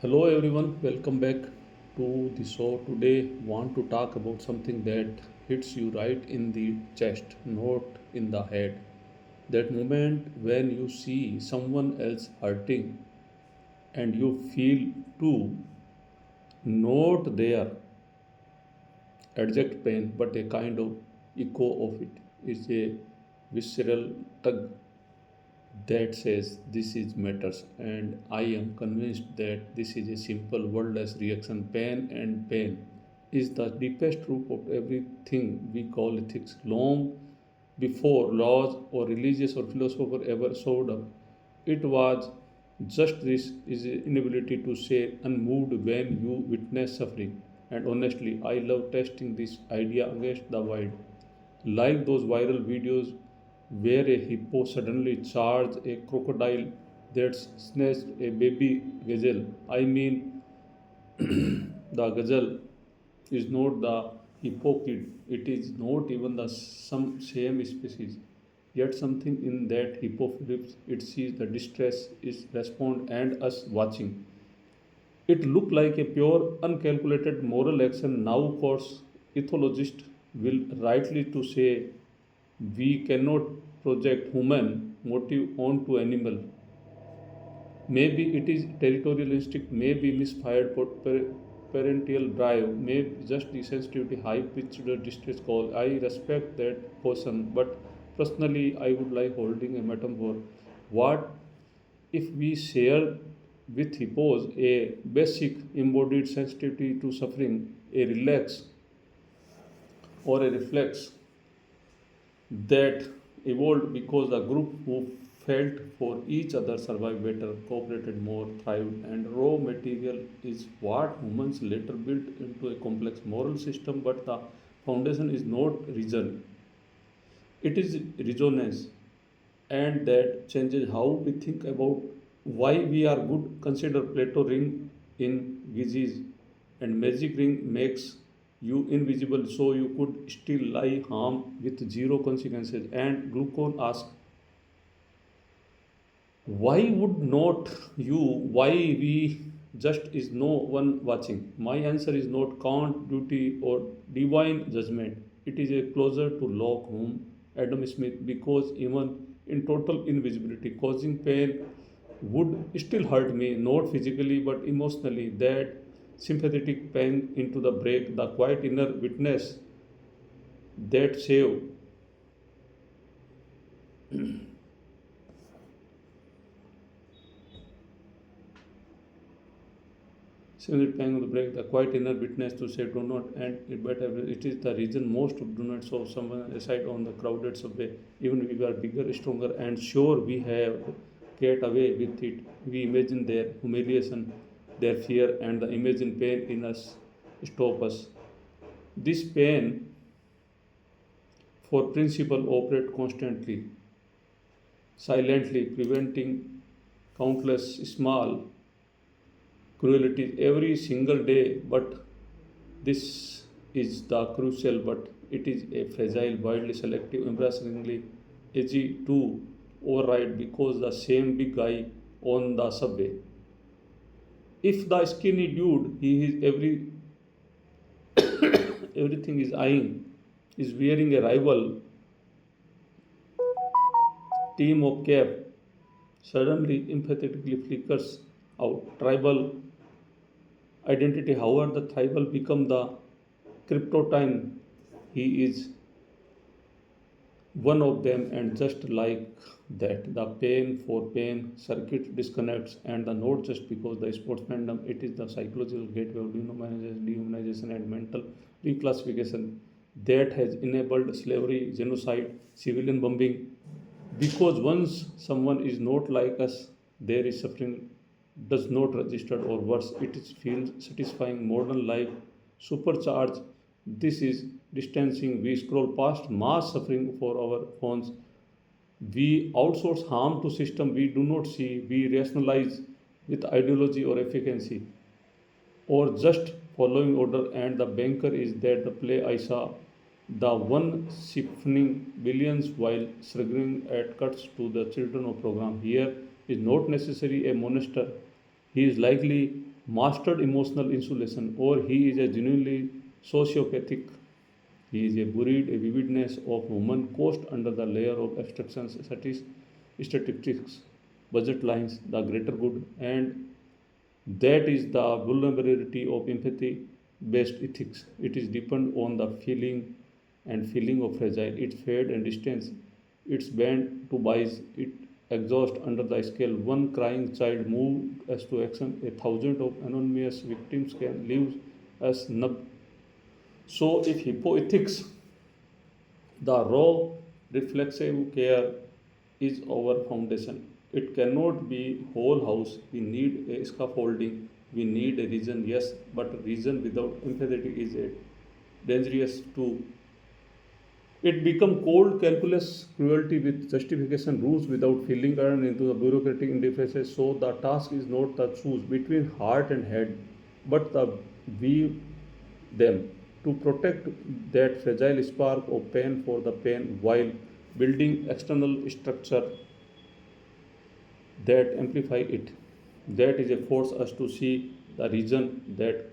Hello everyone, welcome back to the show. Today want to talk about something that hits you right in the chest, not in the head. That moment when you see someone else hurting and you feel too not their exact pain but a kind of echo of it. It's a visceral tug that says this is matters, and I am convinced that this is a simple wordless reaction. Pain is the deepest root of everything we call ethics. Long before laws or religious or philosopher ever showed up, it was just this is inability to stay unmoved when you witness suffering. And honestly, I love testing this idea against the wild, like those viral videos where a hippo suddenly charged a crocodile that snatched a baby gazelle. I mean, the gazelle is not the hippo kid. It is not even the some same species. Yet something in that hippo flips. It sees the distress, is respond, and us watching. It looked like a pure, uncalculated moral action. Now, of course, ethologists will rightly to say we cannot project human motive onto animal. Maybe it is territorial instinct, maybe misfired parental drive, maybe just the sensitivity, high-pitched distress call. I respect that caution, but personally, I would like holding a metaphor. What if we share with hippos a basic embodied sensitivity to suffering, a relax or a reflex that evolved because the group who felt for each other survived better, cooperated more, thrived, and raw material is what humans later built into a complex moral system. But the foundation is not reason, it is resonance, and that changes how we think about why we are good. Consider Plato ring in Gizis, and magic ring makes you invisible so you could still lie harm with zero consequences. And Glucon asks, why would not you? Why we just is no one watching? My answer is not count, duty, or divine judgment. It is a closer to Locke, whom Adam Smith, because even in total invisibility, causing pain would still hurt me, not physically but emotionally. That sympathetic pain into the break, the quiet inner witness that save. Similar pang on the break, the quiet inner witness to say do not and it better. It is the reason most do not saw someone aside on the crowded subway. Even we are bigger, stronger, and sure we have get away with it. We imagine their humiliation, their fear, and the imagine pain in us stop us. This pain for principle operate constantly, silently, preventing countless small cruelties every single day. But this is the crucial, but it is a fragile, wildly selective, embarrassingly edgy to override because the same big guy on the subway. If the skinny dude he is everything is eyeing is wearing a rival team of cap, suddenly empathetically flickers out. Tribal identity, however, the tribal become the kryptonite. He is one of them, and just like that, the pain for pain circuit disconnects. And the not just because the sports fandom, it is the psychological gateway of dehumanization and mental reclassification that has enabled slavery, genocide, civilian bombing. Because once someone is not like us, there is suffering does not register, or worse, it is feels satisfying. Modern life supercharged this is distancing. We scroll past mass suffering for our phones. We outsource harm to system we do not see. We rationalize with ideology or efficiency or just following order. And the banker is that the play I saw, the one siphoning billions while struggling at cuts to the children of program. Here is not necessarily a monster. He is likely mastered emotional insulation, or he is a genuinely sociopathic. He is a buried a vividness of human cost under the layer of abstractions, statistics, budget lines, the greater good, and that is the vulnerability of empathy based ethics. It is depend on the feeling of fragile. It fade and distance. It's bent to bias. It exhaust under the scale. One crying child moved us to action. A thousand of anonymous victims can leave us numb. So if hippoethics, the raw reflexive care is our foundation. It cannot be whole house. We need a scaffolding. We need a reason, yes, but reason without empathy is a dangerous too. It become cold calculus cruelty with justification rules without feeling earned into the bureaucratic indifferences. So the task is not the choose between heart and head, but the weave them to protect that fragile spark of pain for the pain while building external structure that amplify it. That is a force us to see the reason that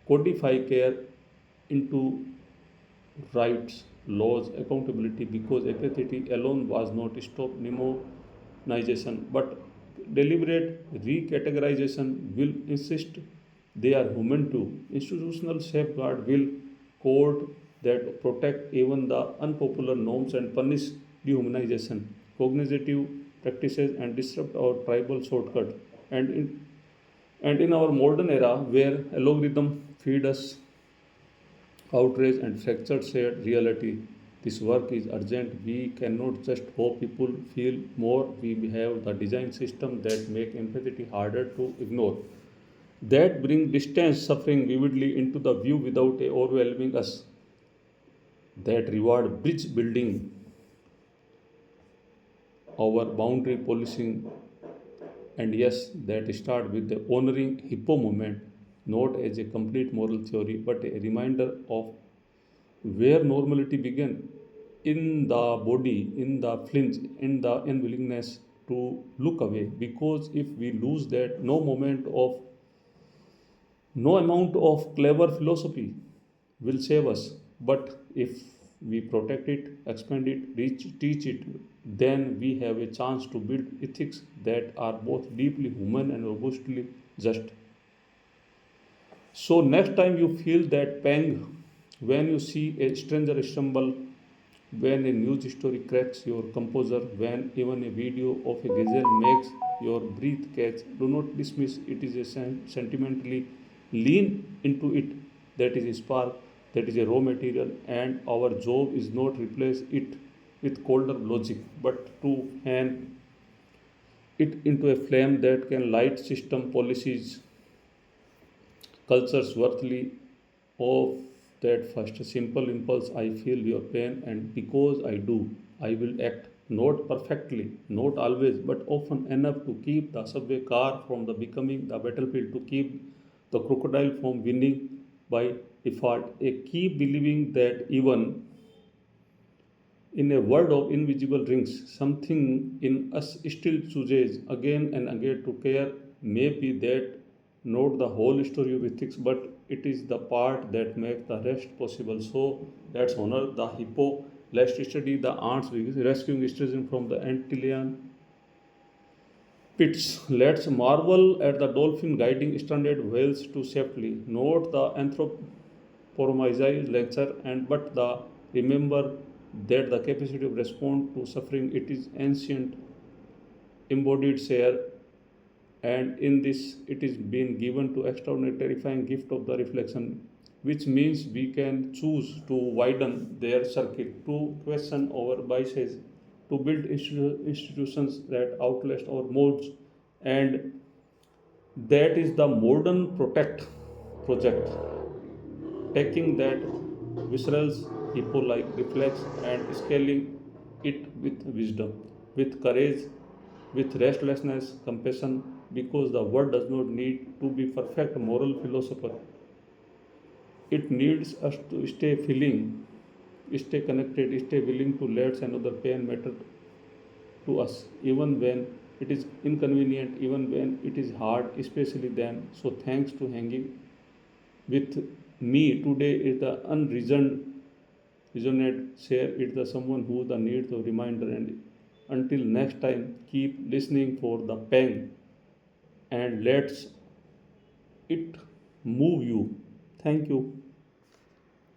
codify care into rights, laws, accountability because apathy alone was not stop mnemonization but deliberate recategorization will insist they are human too. Institutional safeguard will code that protect even the unpopular norms and punish dehumanization, cognitive practices and disrupt our tribal shortcut. And in our modern era where algorithm feed us outrage and fractured shared reality. This work is urgent. We cannot just hope people feel more. We have the design system that make empathy harder to ignore. That bring distance suffering vividly into the view without overwhelming us. That reward bridge building, our boundary policing, and yes, that start with the honoring hippo movement, not as a complete moral theory, but a reminder of where normality began in the body, in the flinch, in the unwillingness to look away. Because if we lose that, no amount of clever philosophy will save us. But if we protect it, expand it, teach it, then we have a chance to build ethics that are both deeply human and robustly just. So next time you feel that pang when you see a stranger stumble, when a news story cracks your composure, when even a video of a gazelle makes your breath catch, do not dismiss it is a sentimentally lean into it. That is a spark, that is a raw material, and our job is not replace it with colder logic, but to fan it into a flame that can light system policies cultures worthily of that first simple impulse. I feel your pain, and because I do, I will act not perfectly, not always, but often enough to keep the subway car from the becoming the battlefield, to keep the crocodile from winning by default. I keep believing that even in a world of invisible rings, something in us still chooses again and again to care. Maybe that not the whole story of ethics, but it is the part that makes the rest possible. So let's honor the hippo. Let's study the ants rescuing sturgeon from the Antillean pits. Let's marvel at the dolphin guiding stranded whales to safely. Not the anthropomorphized lecture, and but the remember that the capacity of respond to suffering it is ancient embodied share, and in this it is being given to extraordinary terrifying gift of the reflection, which means we can choose to widen their circuit, to question our biases, to build institutions that outlast our modes, and that is the modern protect project, taking that visceral hippo like reflex and scaling it with wisdom, with courage, with restlessness, compassion, because the world does not need to be perfect moral philosopher. It needs us to stay feeling, stay connected, stay willing to let another pain matter to us, even when It is inconvenient even when it is hard, especially then. So thanks to hanging with me today is the unreasoned resonate share it the someone who the needs of reminder, and until next time keep listening for the pang and let's it move you. Thank you.